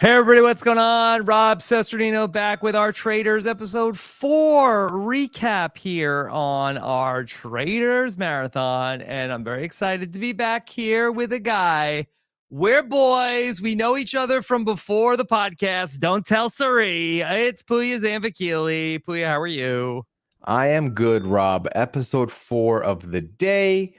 Hey everybody, what's going on? Rob Sesternino back with our Traitors episode 4 recap here on our Traitors Marathon. And I'm very excited to be back here with a guy. We're boys. We know each other from before the podcast. Don't tell Sari. It's Pooya Zanvakili. Pooya, how are you? I am good, Rob. Episode 4 of the day.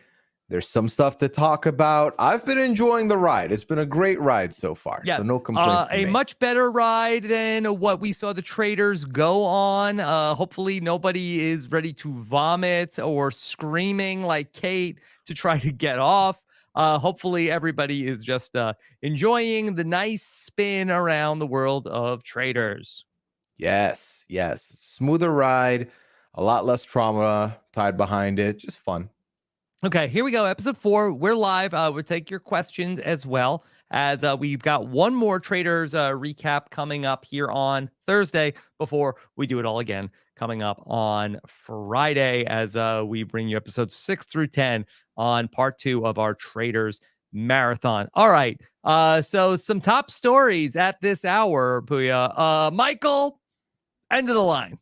There's some stuff to talk about. I've been enjoying the ride. It's been a great ride so far. Yes, so no complaints from a me. much better ride than what we saw the Traitors go on. Hopefully nobody is ready to vomit or screaming like Kate to try to get off. Hopefully everybody is just enjoying the nice spin around the world of Traitors. Yes. Smoother ride, a lot less trauma tied behind it. Just fun. Okay, here we go. Episode 4. We're live. We'll take your questions as well as we've got one more Traitors recap coming up here on Thursday before we do it all again coming up on Friday as we bring you episodes 6 through 10 on part 2 of our Traitors Marathon. All right. So some top stories at this hour, Pooya. Michael, end of the line.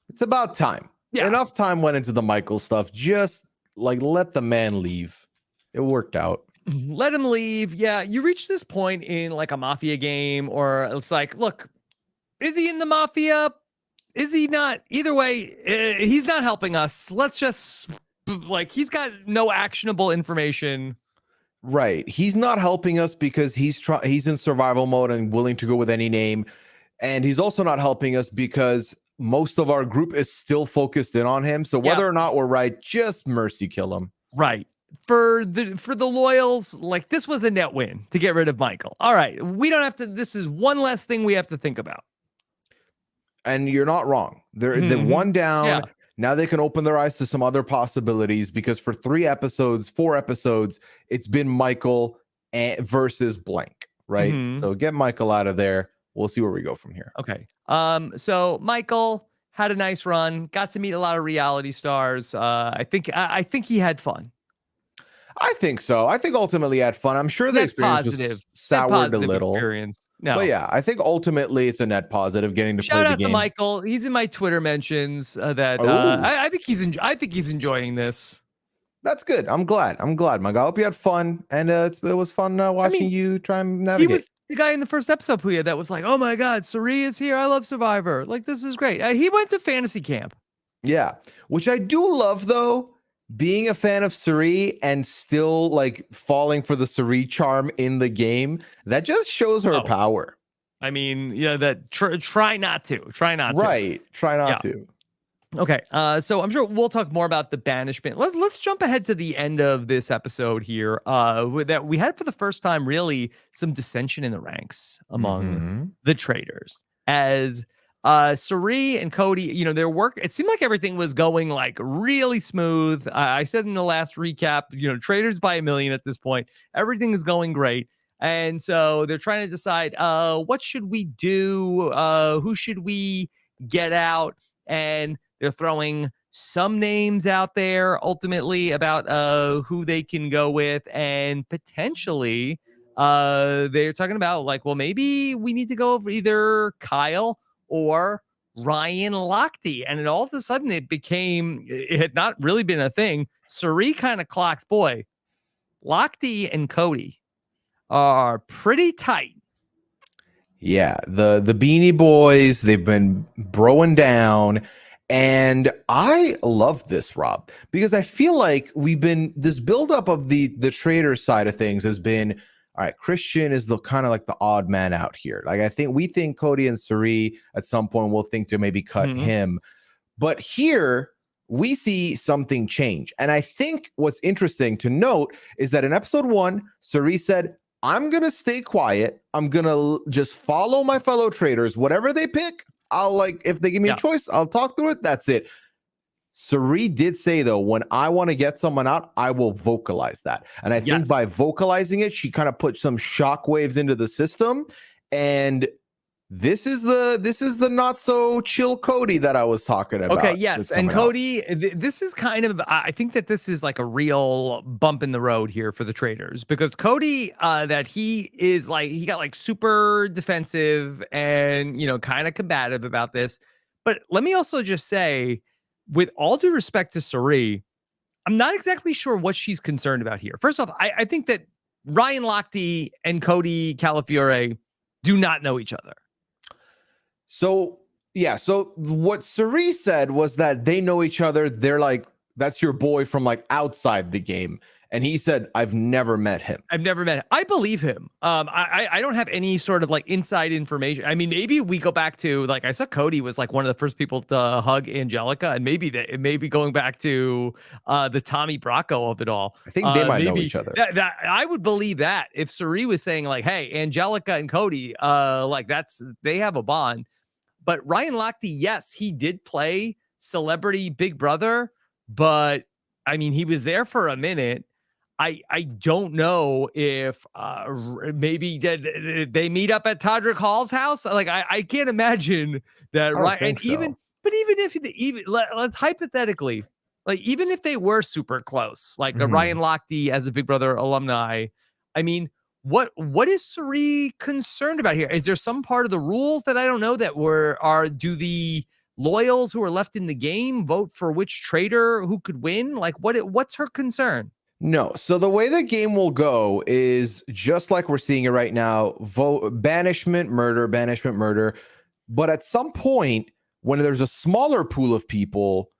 It's about time. Yeah. Enough time went into the Michael stuff. Just let the man leave. It worked out. Let him leave. Yeah, you reach this point in like a mafia game, or it's like, look, is he in the mafia? Is he not? Either way, he's not helping us. Let's just he's got no actionable information. Right. He's not helping us because he's in survival mode and willing to go with any name. And he's also not helping us because most of our group is still focused in on him. So whether or not we're right, just mercy kill him. Right. For the loyals, like this was a net win to get rid of Michael. All right. We don't have to. This is one less thing we have to think about. And you're not wrong. They're one down. Yeah. Now they can open their eyes to some other possibilities because for 4 episodes, it's been Michael versus blank, right? So get Michael out of there. We'll see where we go from here. Okay. So Michael had a nice run, got to meet a lot of reality stars. I think he had fun. I think so. I think ultimately he had fun. I'm sure the experience was soured a little. No. But yeah, I think ultimately it's a net positive getting to play the game. Shout out to Michael. He's in my Twitter mentions I think he's enjoying this. That's good. I'm glad. My guy. I hope you had fun, and it was fun watching you try and navigate. He was the guy in the first episode, Pooya, that was like, "Oh my God, Sari is here. I love Survivor. Like this is great." He went to fantasy camp. Yeah, which I do love though. Being a fan of Sari and still like falling for the Sari charm in the game, that just shows her power. I mean, yeah, that try not to. Right. Try not to. Okay. So I'm sure we'll talk more about the banishment. Let's jump ahead to the end of this episode here. That we had for the first time really some dissension in the ranks among the Traitors as Sari and Cody, their work, it seemed like everything was going like really smooth. I said in the last recap, Traitors by 1 million at this point. Everything is going great. And so they're trying to decide, what should we do? Who should we get out? And they're throwing some names out there ultimately about who they can go with. And potentially they're talking about like, well, maybe we need to go over either Kyle or Ryan Lochte. And all of a sudden it had not really been a thing. Sari kind of clocks, boy, Lochte and Cody are pretty tight. Yeah, the Beanie Boys, they've been broing down. And I love this, Rob, because I feel like this buildup of the Traitor side of things has been, all right, Christian is the kind of like the odd man out here. Like we think Cody and Sari at some point will think to maybe cut him. But here we see something change. And I think what's interesting to note is that in episode 1, Sari said, I'm going to stay quiet. I'm going to just follow my fellow Traitors. Whatever they pick, if they give me a choice, I'll talk through it. That's it. Sari did say, though, when I want to get someone out, I will vocalize that. And I think by vocalizing it, she kind of put some shockwaves into the system. And This is the not so chill Cody that I was talking about. Okay, yes, and Cody, this is kind of, I think that this is like a real bump in the road here for the Traitors, because Cody, that he is like, he got like super defensive and, you know, kind of combative about this. But let me also just say, with all due respect to Cirie, I'm not exactly sure what she's concerned about here. First off, I think that Ryan Lochte and Cody Calafiore do not know each other. So what Cirie said was that they know each other. They're like, that's your boy from like outside the game. And he said, I've never met him. I've never met him. I believe him. I don't have any sort of like inside information. I mean, maybe we go back to, like, I saw Cody was like one of the first people to hug Angelica, and maybe going back to the Tommy Bracco of it all. I think they might know each other. That I would believe that if Cirie was saying like, hey, Angelica and Cody, like they have a bond. But Ryan Lochte, yes, he did play Celebrity Big Brother, but I mean, he was there for a minute. I don't know if maybe they meet up at Todrick Hall's house. Like I can't imagine that. Right, and so. even if let's hypothetically, like, even if they were super close, like Ryan Lochte as a Big Brother alumni, I mean, what is Cirie concerned about here? Is there some part of the rules that I don't know that do the loyals who are left in the game vote for which traitor who could win? Like what's her concern? No. So the way the game will go is just like we're seeing it right now: banishment, murder. But at some point, when there's a smaller pool of people,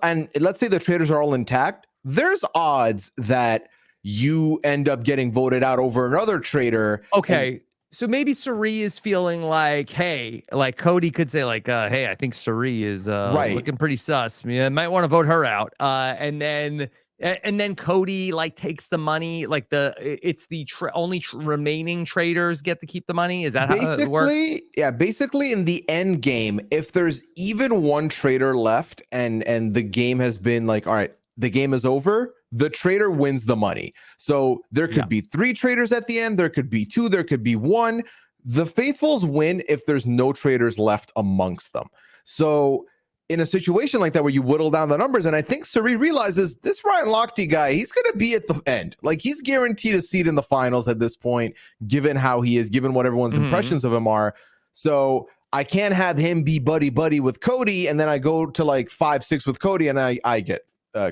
and let's say the traitors are all intact, there's odds that you end up getting voted out over another traitor. Okay. So maybe Cirie is feeling like, hey, like Cody could say like, hey, I think Cirie is looking pretty sus. You might want to vote her out. And then Cody like takes the money, like it's the only remaining traitors get to keep the money. Is that how it works? Yeah, basically in the end game, if there's even one traitor left and the game has been like, all right, the game is over, the traitor wins the money. So there could be 3 traitors at the end, there could be 2, there could be 1. The faithfuls win if there's no traitors left amongst them. So in a situation like that where you whittle down the numbers, and I think Cirie realizes this Ryan Lochte guy, he's going to be at the end. Like, he's guaranteed a seat in the finals at this point, given how he is, given what everyone's impressions of him are. So I can't have him be buddy with Cody, and then I go to like 5-6 with Cody, and I get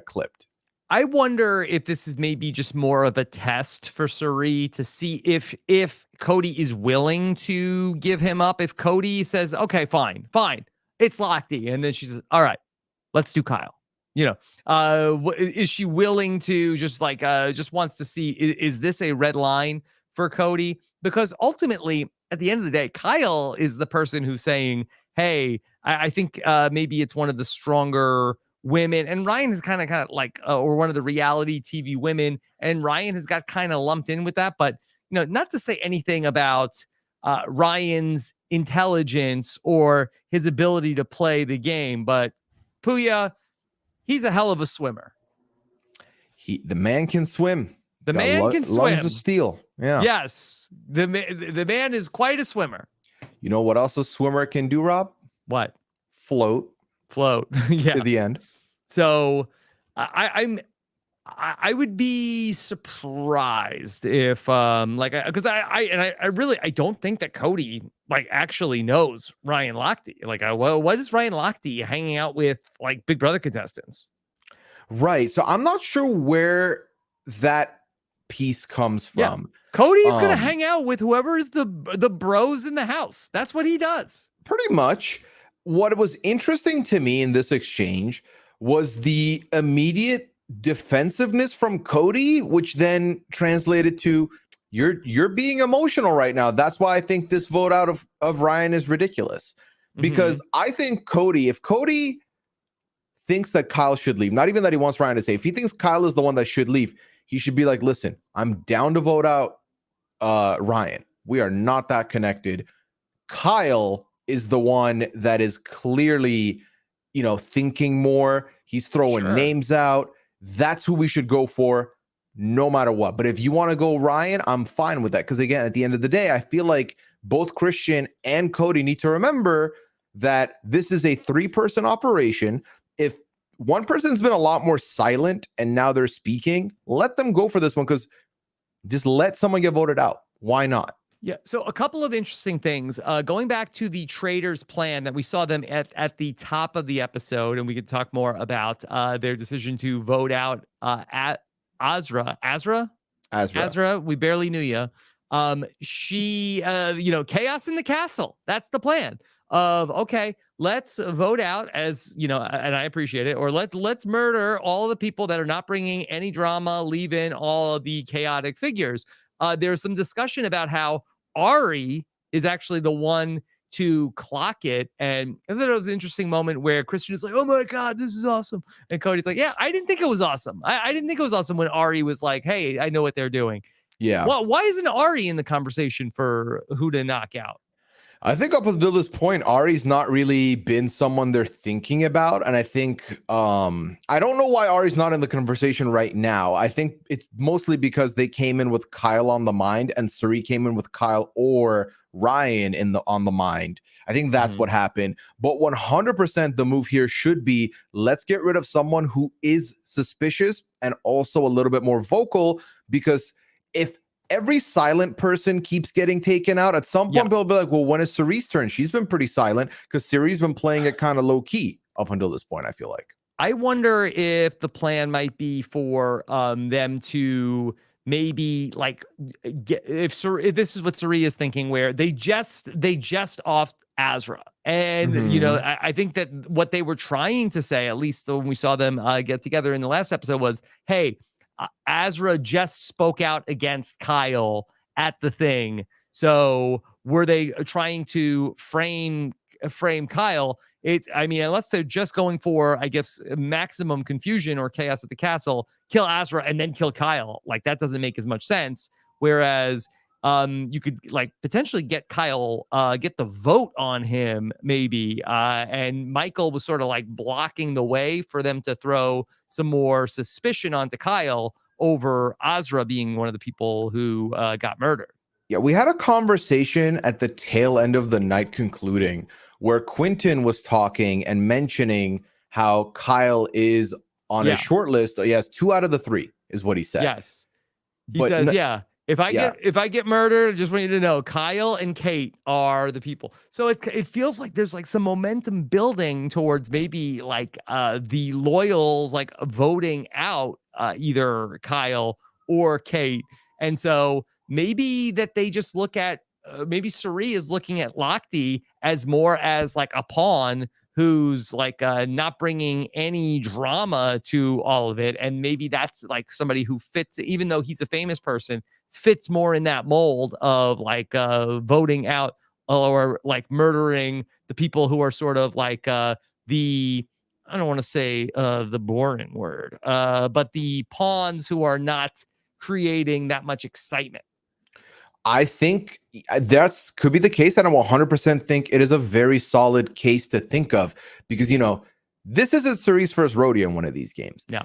clipped. I wonder if this is maybe just more of a test for Cirie to see if Cody is willing to give him up. If Cody says, okay, fine, it's Lochte, and then she says, all right, let's do Kyle. You know, is she willing to just like just wants to see, is this a red line for Cody? Because ultimately, at the end of the day, Kyle is the person who's saying, hey, I think maybe it's one of the stronger women, and Ryan is kind of like or one of the reality TV women, and Ryan has got kind of lumped in with that. But you know, not to say anything about Ryan's intelligence or his ability to play the game, but Pooya, he's a hell of a swimmer. The man can swim. The man can swim. Lungs of steel. Yeah. Yes, the man is quite a swimmer. You know what else a swimmer can do, Rob? What? Float. Yeah. To the end. So I would be surprised if because I really don't think that Cody like actually knows Ryan Lochte. Like what is Ryan Lochte hanging out with like Big Brother contestants? Right. So I'm not sure where that piece comes from. Yeah. Cody's gonna hang out with whoever is the bros in the house. That's what he does. Pretty much. What was interesting to me in this exchange was the immediate defensiveness from Cody, which then translated to you're being emotional right now. That's why I think this vote out of Ryan is ridiculous. Because I think if Cody thinks that Kyle should leave, not even that he wants Ryan to stay, if he thinks Kyle is the one that should leave, he should be like, listen, I'm down to vote out Ryan. We are not that connected. Kyle is the one that is clearly, thinking more. He's throwing names out. That's who we should go for no matter what. But if you want to go Ryan, I'm fine with that. Because again, at the end of the day, I feel like both Christian and Cody need to remember that this is a 3-person operation. If one person's been a lot more silent and now they're speaking, let them go for this one, because just let someone get voted out. Why not? Yeah. So a couple of interesting things. Going back to the Traitors plan that we saw them at the top of the episode, and we could talk more about their decision to vote out at Azra. We barely knew you. She, chaos in the castle. That's the plan. Okay, let's vote out, as and I appreciate it, or let's murder all the people that are not bringing any drama, leave in all of the chaotic figures. There's some discussion about how Ari is actually the one to clock it, and I thought it was an interesting moment where Christian is like, "Oh my god, this is awesome," and Cody's like, "Yeah, I didn't think it was awesome. I didn't think it was awesome when Ari was like, hey, I know what they're doing." Yeah. Well, why isn't Ari in the conversation for who to knock out? I think up until this point, Ari's not really been someone they're thinking about. And I think, I don't know why Ari's not in the conversation right now. I think it's mostly because they came in with Kyle on the mind, and Suri came in with Kyle or Ryan on the mind. I think that's what happened. But 100% the move here should be, let's get rid of someone who is suspicious and also a little bit more vocal, because if every silent person keeps getting taken out, at some point they'll be like, well, when is Cerise's turn? She's been pretty silent, because Cerise's been playing it kind of low key up until this point, I feel like. I wonder if the plan might be for them to maybe like if this is what Cerise is thinking, where they just off Azra. And I think that what they were trying to say, at least when we saw them get together in the last episode, was, hey, Azra just spoke out against Kyle at the thing. So were they trying to frame Kyle? Unless they're just going for, I guess, maximum confusion or chaos at the castle, kill Azra and then kill Kyle. Like, that doesn't make as much sense. Whereas you could like potentially get Kyle, get the vote on him maybe. And Michael was sort of like blocking the way for them to throw some more suspicion onto Kyle over Azra being one of the people who got murdered. Yeah, we had a conversation at the tail end of the night concluding where Quentin was talking and mentioning how Kyle is on a short list. He has 2 out of the 3 is what he said. Yes. He says, if I get murdered, I just want you to know Kyle and Kate are the people. So it feels like there's like some momentum building towards maybe like the loyals like voting out either Kyle or Kate. And so maybe that they just look at maybe Suri is looking at Lochte as more as like a pawn who's like not bringing any drama to all of it. And maybe that's like somebody who fits, even though he's a famous person, fits more in that mold of like voting out or like murdering the people who are sort of like I don't want to say the boring word, but the pawns who are not creating that much excitement. I think that could be the case, and I 100% think it is a very solid case to think of, because, this isn't Cerise's first rodeo in one of these games. No.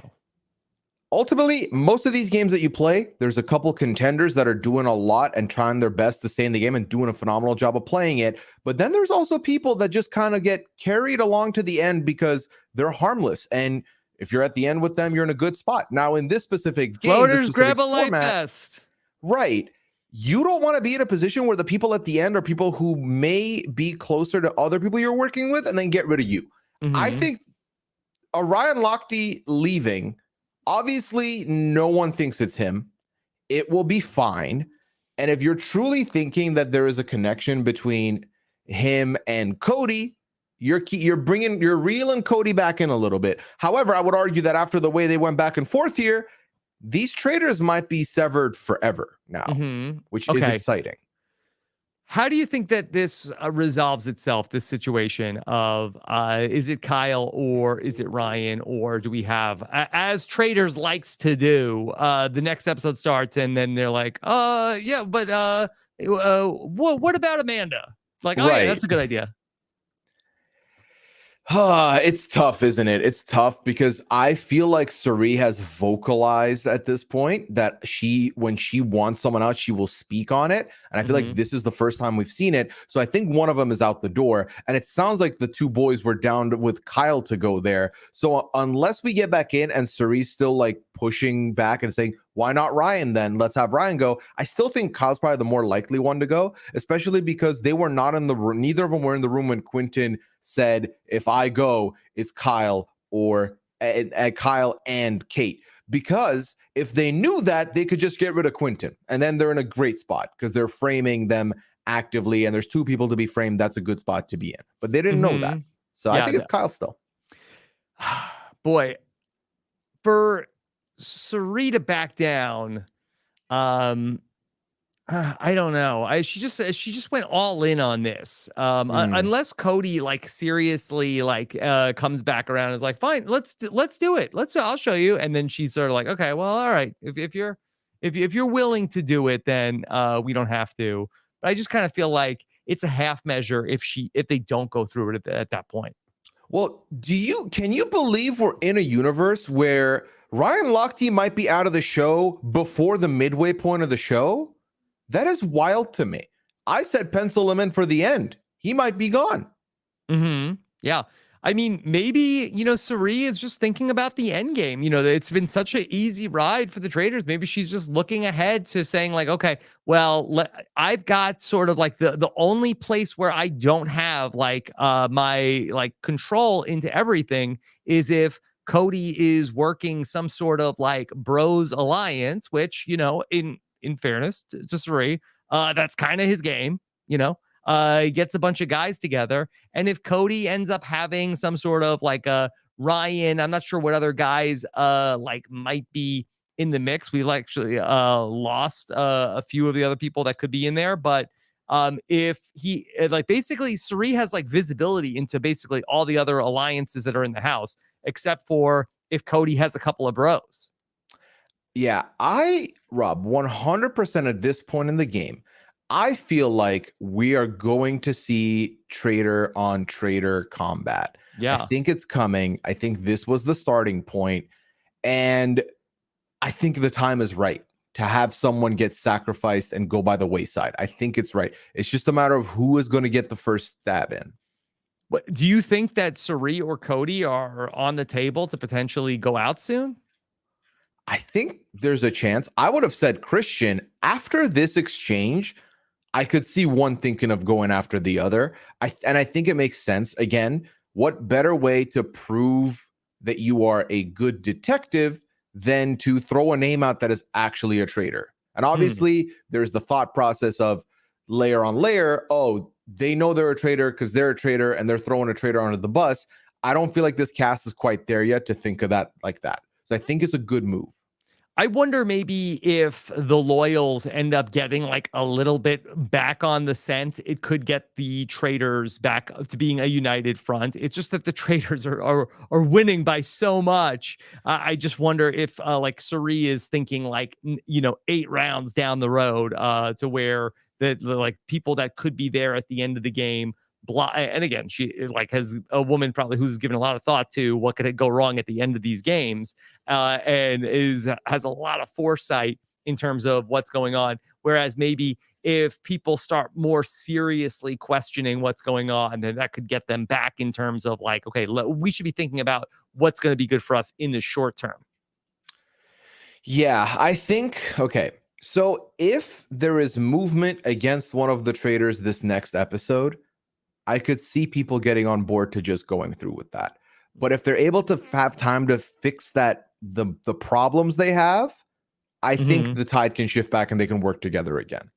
Ultimately, most of these games that you play, there's a couple contenders that are doing a lot and trying their best to stay in the game and doing a phenomenal job of playing it. But then there's also people that just kind of get carried along to the end because they're harmless. And if you're at the end with them, you're in a good spot. Now, in this specific game, floaters grab a life vest. Right. You don't want to be in a position where the people at the end are people who may be closer to other people you're working with and then get rid of you. I think Orion Lochte leaving, obviously no one thinks it's him. It will be fine. And if you're truly thinking that there is a connection between him and Cody, you're reeling Cody back in a little bit. However, I would argue that after the way they went back and forth here, these traitors might be severed forever now, which is exciting. How do you think that this resolves itself, this situation of is it Kyle or is it Ryan, or do we have, as Traitors likes to do, the next episode starts and then they're like, what about Amanda? Like, yeah, that's a good idea. It's tough, isn't it? It's tough because I feel like Suri has vocalized at this point that when she wants someone out, she will speak on it. And I feel like this is the first time we've seen it. So I think one of them is out the door. And it sounds like the two boys were down with Kyle to go there. So unless we get back in and Suri's still like pushing back and saying, why not Ryan then? Let's have Ryan go. I still think Kyle's probably the more likely one to go, especially because they were not in the room. Neither of them were in the room when Quentin said, if I go, it's Kyle or Kyle and Kate. Because if they knew that, they could just get rid of Quentin. And then they're in a great spot because they're framing them actively. And there's two people to be framed. That's a good spot to be in. But they didn't know that. So I think it's Kyle still. Boy, for Suri to back down, I don't know. She just went all in on this. Unless Cody like seriously like comes back around and is like, fine, let's do it. I'll show you. And then she's sort of like, okay, well, all right. If you're willing to do it, then we don't have to. But I just kind of feel like it's a half measure if they don't go through it at that point. Well, can you believe we're in a universe where Ryan Lochte might be out of the show before the midway point of the show? That is wild to me. I said pencil him in for the end. He might be gone. Yeah. I mean, maybe, Suri is just thinking about the end game. It's been such an easy ride for the Traitors. Maybe she's just looking ahead to saying like, okay, well, I've got sort of like the only place where I don't have like my like control into everything is if Cody is working some sort of like bros alliance, which, in fairness to Suri, that's kind of his game, he gets a bunch of guys together. And if Cody ends up having some sort of like a Ryan, I'm not sure what other guys like might be in the mix. We've actually lost a few of the other people that could be in there. But if he like basically Suri has like visibility into basically all the other alliances that are in the house, except for if Cody has a couple of bros. Yeah, Rob, 100% at this point in the game, I feel like we are going to see traitor on traitor combat. Yeah. I think it's coming. I think this was the starting point. And I think the time is right to have someone get sacrificed and go by the wayside. I think it's right. It's just a matter of who is going to get the first stab in. What, do you think that Suri or Cody are on the table to potentially go out soon? I think there's a chance. I would have said Christian. After this exchange, I could see one thinking of going after the other. And I think it makes sense. Again, what better way to prove that you are a good detective than to throw a name out that is actually a traitor? And obviously, there's the thought process of layer on layer. Oh, they know they're a traitor because they're a traitor and they're throwing a traitor under the bus. I don't feel like this cast is quite there yet to think of that like that. So I think it's a good move. I wonder maybe if the loyals end up getting like a little bit back on the scent, it could get the Traitors back to being a united front. It's just that the Traitors are winning by so much. I just wonder if like Suri is thinking like 8 rounds down the road to where the like people that could be there at the end of the game. And again, she like has a woman probably who's given a lot of thought to what could go wrong at the end of these games, and has a lot of foresight in terms of what's going on. Whereas maybe if people start more seriously questioning what's going on, then that could get them back in terms of like, okay, we should be thinking about what's going to be good for us in the short term. Yeah, I think, okay. So if there is movement against one of the traitors this next episode, I could see people getting on board to just going through with that. But if they're able to have time to fix the problems they have, I think the tide can shift back and they can work together again.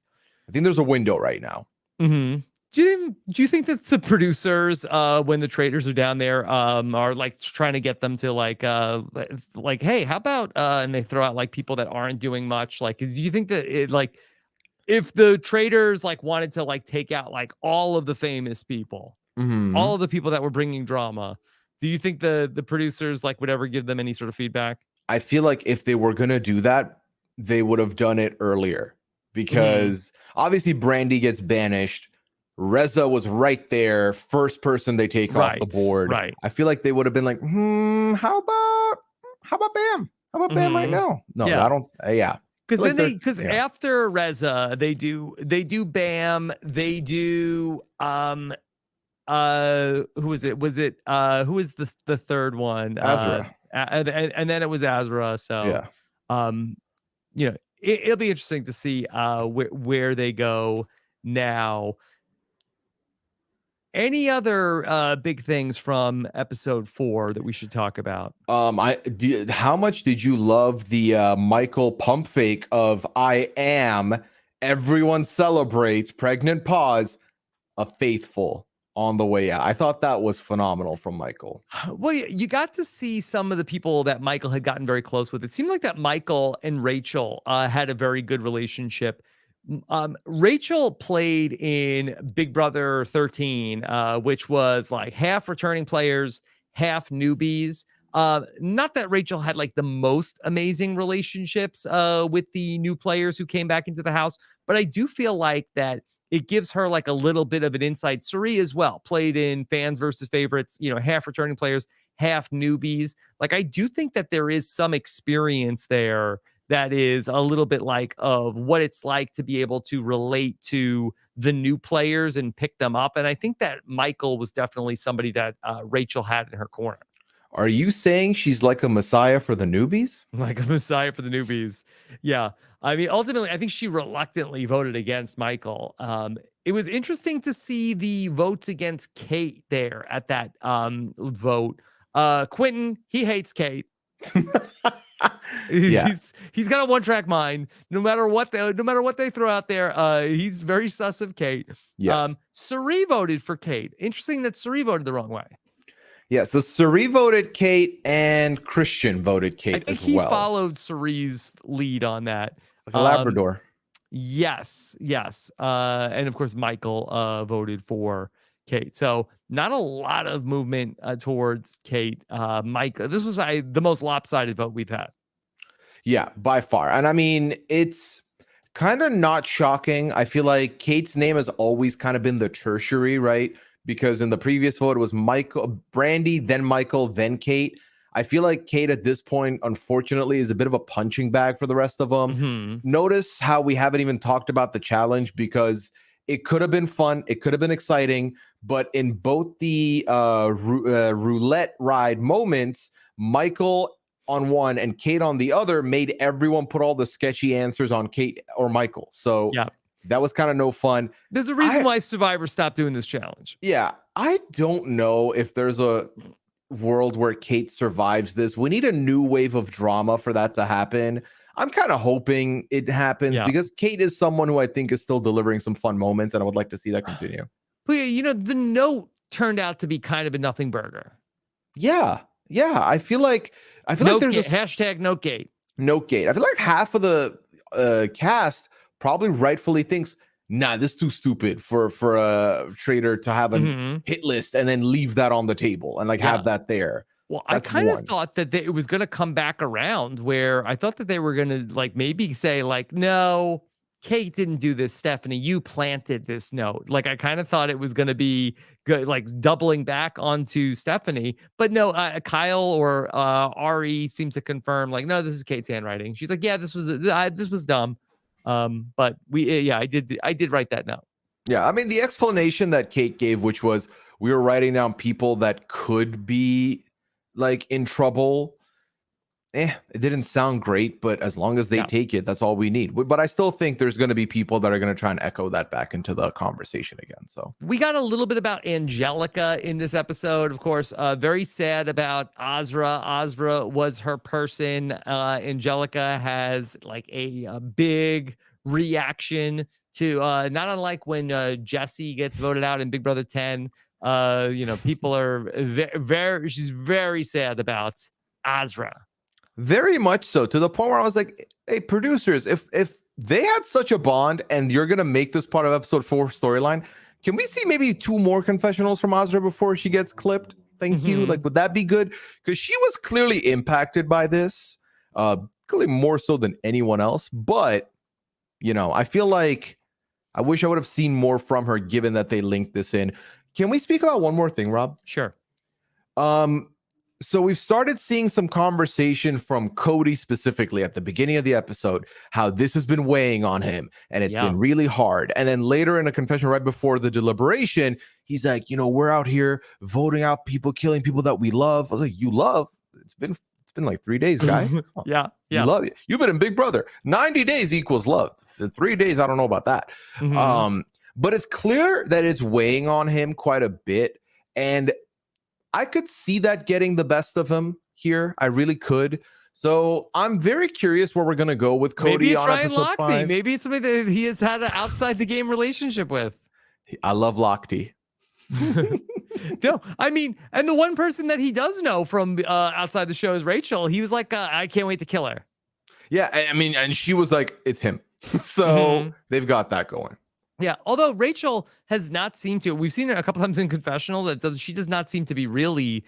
I think there's a window right now. Do you think that the producers, when the Traitors are down there, are like trying to get them to like, hey, how about, and they throw out like people that aren't doing much? Like, do you think that it like, if the Traitors like wanted to like take out like all of the famous people, all of the people that were bringing drama, do you think the producers like would ever give them any sort of feedback? I feel like if they were going to do that, they would have done it earlier because obviously Brandy gets banished. Reza was right there, first person they take off the board. Right. I feel like they would have been like, how about Bam? How about Bam right now? No, Yeah. I don't. Yeah. Because after Reza, they do Bam, they do who was it? Was it who was the third one? Azra. And then it was Azra. So Yeah. It'll be interesting to see where they go now. Any other big things from episode 4 that we should talk about? How much did you love the Michael pump fake of "I am"? Everyone celebrates. Pregnant pause. A faithful on the way out. I thought that was phenomenal from Michael. Well, you got to see some of the people that Michael had gotten very close with. It seemed like that Michael and Rachel had a very good relationship. Rachel played in Big Brother 13, which was like half returning players, half newbies. Not that Rachel had like the most amazing relationships with the new players who came back into the house, but I do feel like that it gives her like a little bit of an insight. Suri as well played in Fans versus Favorites, half returning players, half newbies. Like I do think that there is some experience there that is a little bit like of what it's like to be able to relate to the new players and pick them up. And I think that Michael was definitely somebody that Rachel had in her corner. Are you saying she's like a messiah for the newbies? Like a messiah for the newbies. Yeah. I mean, ultimately, I think she reluctantly voted against Michael. It was interesting to see the votes against Kate there at that vote. Quentin, he hates Kate. Yeah. He's got a one-track mind. No matter what they throw out there, he's very sus of Kate. Yes. Suri voted for Kate. Interesting that Suri voted the wrong way. Yeah, so Suri voted Kate and Christian voted Kate I think as he well. followed Suri's lead on that. Like a Labrador. Yes. And of course, Michael voted for Kate. So not a lot of movement towards Kate. Mike, this was the most lopsided vote we've had. Yeah, by far. And I mean, it's kind of not shocking. I feel like Kate's name has always kind of been the tertiary, right? Because in the previous vote, it was Brandy, then Michael, then Kate. I feel like Kate at this point, unfortunately, is a bit of a punching bag for the rest of them. Mm-hmm. Notice how we haven't even talked about the challenge because it could have been fun. It could have been exciting. But in both the roulette ride moments, Michael on one and Kate on the other made everyone put all the sketchy answers on Kate or Michael. So yeah. That was kind of no fun. There's a reason why Survivor stopped doing this challenge. Yeah, I don't know if there's a world where Kate survives this. We need a new wave of drama for that to happen. I'm kind of hoping it happens because Kate is someone who I think is still delivering some fun moments, and I would like to see that continue. But the note turned out to be kind of a nothing burger. Yeah. I feel like there's a hashtag Note Gate. Note Gate. I feel like half of the cast probably rightfully thinks, nah, this is too stupid for a traitor to have a hit list and then leave that on the table and have that there. Well, that's I kind of thought that it was going to come back around where I thought that they were going to maybe say no, Kate didn't do this, Stephanie, you planted this note. I kind of thought it was going to be good, doubling back onto Stephanie, but no, Kyle or Ari seemed to confirm no, this is Kate's handwriting. She's like, yeah, this was dumb. But I did write that note. Yeah, I mean the explanation that Kate gave, which was we were writing down people that could be in trouble. It didn't sound great, but as long as they take it, that's all we need. But I still think there's going to be people that are going to try and echo that back into the conversation again. So we got a little bit about Angelica in this episode, of course. Very sad about Azra. Azra was her person. Angelica has a big reaction to not unlike when Jesse gets voted out in Big Brother 10. People are she's very sad about Azra. Very much so, to the point where I was like, hey, producers, if they had such a bond and you're going to make this part of episode 4 storyline, can we see maybe 2 more confessionals from Azra before she gets clipped? Thank you. Would that be good? Because she was clearly impacted by this, clearly more so than anyone else. But, I feel like I wish I would have seen more from her, given that they linked this in. Can we speak about one more thing, Rob? Sure. So we've started seeing some conversation from Cody specifically at the beginning of the episode, how this has been weighing on him and it's been really hard. And then later in a confession right before the deliberation, he's like, we're out here voting out people, killing people that we love. I was like, you love? It's been like 3 days, guy. Yeah. You love it. You've been in Big Brother. 90 days equals love. 3 days, I don't know about that. But it's clear that it's weighing on him quite a bit. And I could see that getting the best of him here. I really could. So I'm very curious where we're going to go with Cody on episode 5. Maybe it's somebody that he has had an outside the game relationship with. I love Lochte. No, I mean, and the one person that he does know from outside the show is Rachel. He was like, I can't wait to kill her. Yeah, I mean, and she was like, it's him. So they've got that going. Yeah, although Rachel has not seemed to, we've seen it a couple times in confessional she does not seem to be really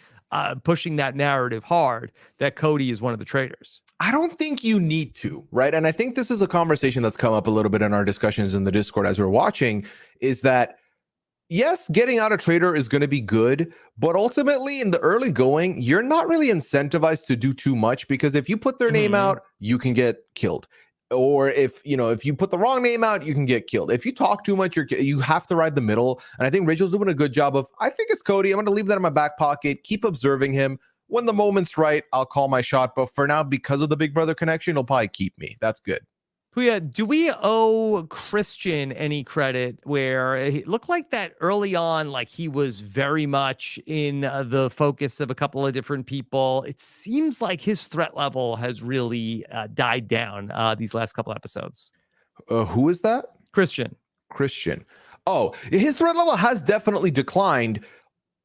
pushing that narrative hard that Cody is one of the traitors. I don't think you need to, right? And I think this is a conversation that's come up a little bit in our discussions in the Discord as we're watching, is that yes, getting out a traitor is going to be good, but ultimately in the early going, you're not really incentivized to do too much, because if you put their name out, you can get killed. Or if you put the wrong name out, you can get killed. If you talk too much, you have to ride the middle. And I think Rachel's doing a good job of, I think it's Cody. I'm going to leave that in my back pocket, keep observing him. When the moment's right, I'll call my shot. But for now, because of the Big Brother connection, he'll probably keep me. That's good. Pooya, do we owe Christian any credit where it looked like that early on, like he was very much in the focus of a couple of different people? It seems like his threat level has really died down these last couple episodes. Who is that? Christian. Oh, his threat level has definitely declined.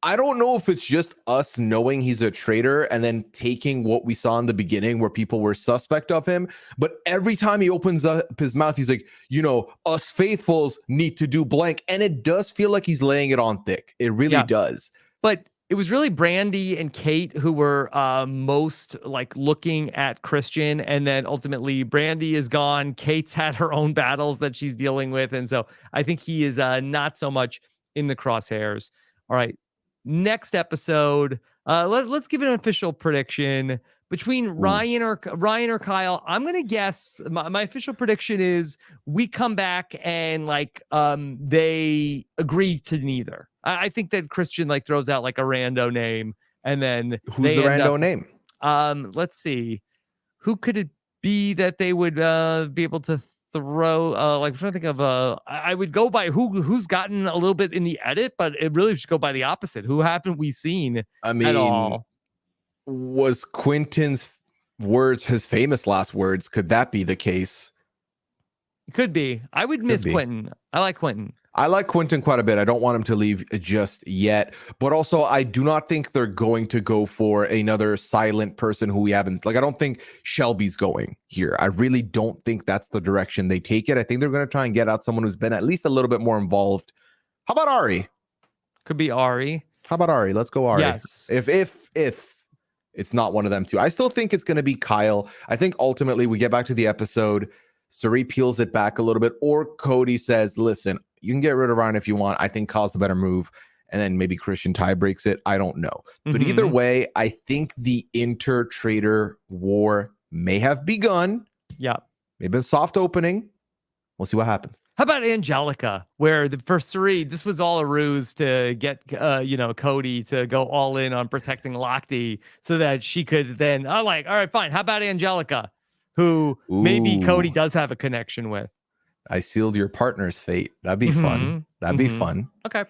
I don't know if it's just us knowing he's a traitor and then taking what we saw in the beginning where people were suspect of him. But every time he opens up his mouth, he's like, us faithfuls need to do blank. And it does feel like he's laying it on thick. It really does. But it was really Brandy and Kate who were most like looking at Christian. And then ultimately Brandy is gone. Kate's had her own battles that she's dealing with. And so I think he is not so much in the crosshairs. All right. Next episode, let's give an official prediction between Ryan or Kyle. I'm gonna guess my official prediction is we come back and they agree to neither. I think that Christian throws out a rando name, and then who's the rando name? Let's see, who could it be that they would be able to throw I'm trying to think of I would go by who's gotten a little bit in the edit, but it really should go by the opposite. Who haven't we seen at all? Was Quentin's words his famous last words? Could that be the case? It could be. I would miss Quentin. I like Quentin. I like Quentin quite a bit. I don't want him to leave just yet, but also I do not think they're going to go for another silent person who we haven't, I don't think Shelby's going here. I really don't think that's the direction they take it. I think they're going to try and get out someone who's been at least a little bit more involved. How about Ari? Could be Ari. How about Ari? Let's go Ari. Yes. If it's not one of them two. I still think it's going to be Kyle. I think ultimately we get back to the episode, Suri peels it back a little bit, or Cody says, listen, you can get rid of Ryan if you want. I think Kyle's the better move. And then maybe Christian tie breaks it. I don't know. But either way, I think the inter-trader war may have begun. Yeah. Maybe a soft opening. We'll see what happens. How about Angelica, where for Suri, this was all a ruse to get, Cody to go all in on protecting Lochte so that she could then, all right, fine. How about Angelica, who maybe Cody does have a connection with? I sealed your partner's fate. That'd be fun. That'd be fun. Okay.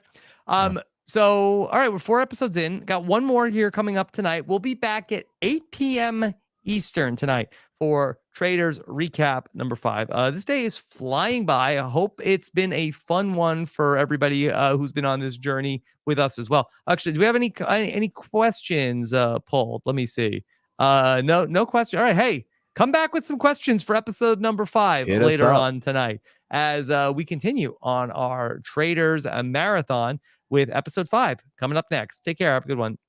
So, all right, we're 4 episodes in. Got one more here coming up tonight. We'll be back at 8 p.m. Eastern tonight for Traitors Recap number 5. This day is flying by. I hope it's been a fun one for everybody who's been on this journey with us as well. Actually, do we have any questions pulled? Let me see. No question. All right, hey. Come back with some questions for episode number 5 later on tonight as we continue on our Traitors marathon with episode 5 coming up next. Take care. Have a good one.